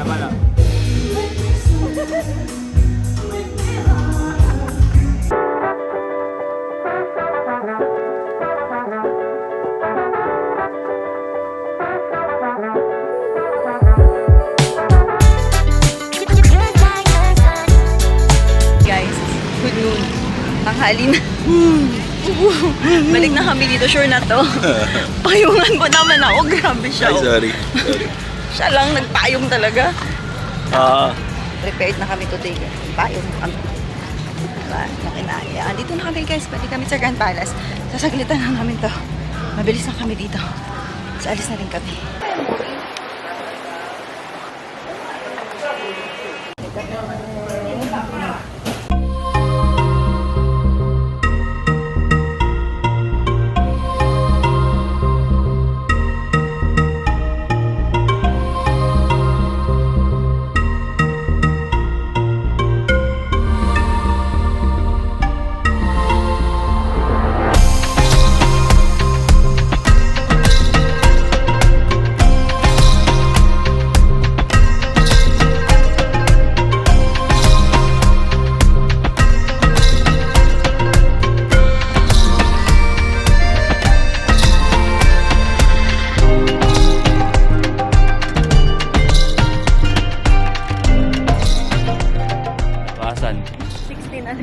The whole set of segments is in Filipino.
pala. Guys, good noon. Tanghali na. Balik na kami dito, sure na to. Payungan mo naman ako, grabe siya. Ay, sorry. Siya lang nagpayong talaga. Prepared na kami today. Payong kami. Diba? Makinaya. Dito na kami guys, balik kami sa Grand Palace. Sasaglitan na namin to. Mabilis na kami dito. So, alis na rin kami.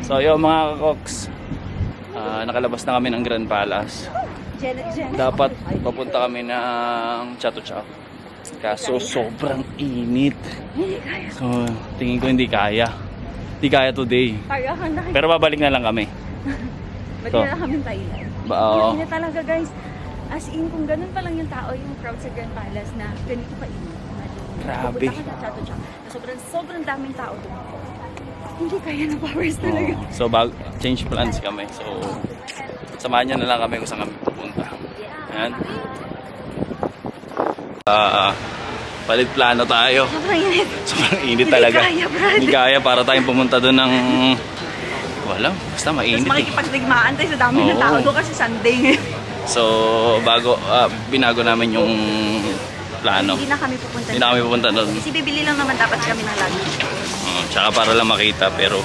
So yung mga kakoks, nakalabas na kami ng Grand Palace. Dapat papunta kami ng Chato Chow. Kaso sobrang init. So tingin ko hindi kaya. Hindi kaya today. Pero babalik na lang kami. Balik na lang kami Thailand. Ang init talaga guys. As in, kung ganun pa lang yung tao, yung crowd sa Grand Palace na ganito ka init. Grabe. Pupunta ka sa Chato Chow. Sobrang daming tao doon. Hindi kaya ng powers talaga. So change plans kami. So samahan niyo na lang kami kung saan kami pupunta. Ayan. Palit plano tayo. Sobrang init. Sobrang init talaga. Hindi kaya, Brad. Hindi kaya para tayong pumunta doon ng... Wala, basta mainit Tapos makikipagdigmaan tayo sa dami ng tao doon kasi Sunday ngayon. So binago namin yung plano. Hindi na kami pupunta. Hindi na kami pupunta doon. Kasi bibili lang naman dapat kami ng lunch. Tsaka para lang makita, pero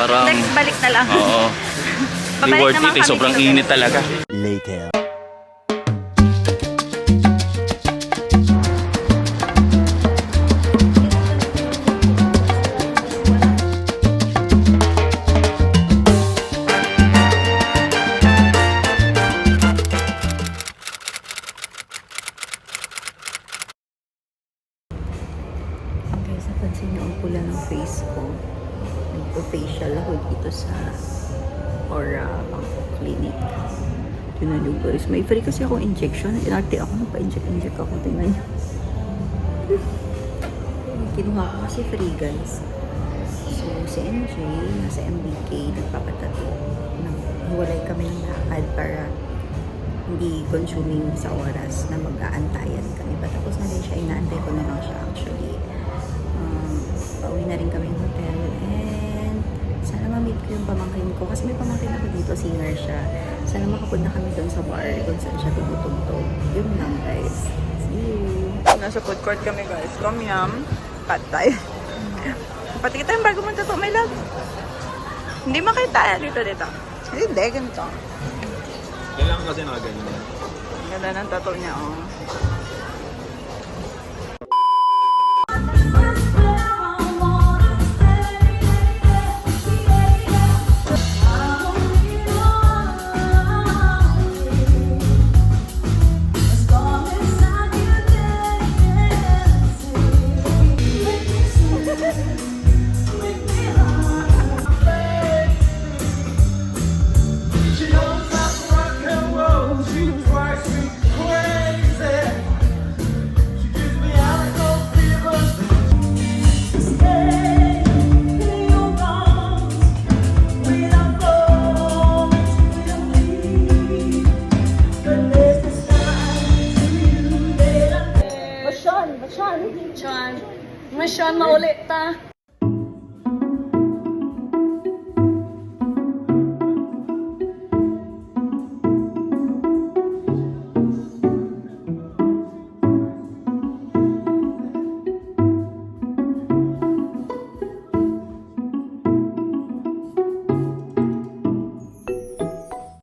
parang... Next, balik na lang. Oo. Hindi Babalik worth naman it eh. kami Sobrang dito. init talaga. Later. Guys, napansin niyo ang pula ng face ko. Nagpo-facial ako dito sa Aura Bangkok Clinic. Tingnan niyo guys, may free kasi akong injection. Inarte ako, nagpa-inject ako. Tingnan niyo. Kinuha ko kasi free guys. So, si MJ, nasa MBK, nagpapatato. Hiwalay kami ng lakad para hindi consuming sa oras na mag-aantayan kami. Tapos na rin siya, inaantay ko na lang siya actually. Pauwi na rin kami ng hotel and sana ma-meet ko yung pamangkin ko kasi may pamangkin ako dito, singer siya. Sana makapunta kami doon sa bar kung saan siya tumutugtog. Yun lang guys. See you! Nasa food court kami guys. Tom Yum, Pad Thai. Pati kita yung bago mong tattoo, my love. Hindi makita dito. Hindi, ganito. Kailangan kasi nakaganyan. Ganda ng tattoo niya, oh. Masyon, maulit ta.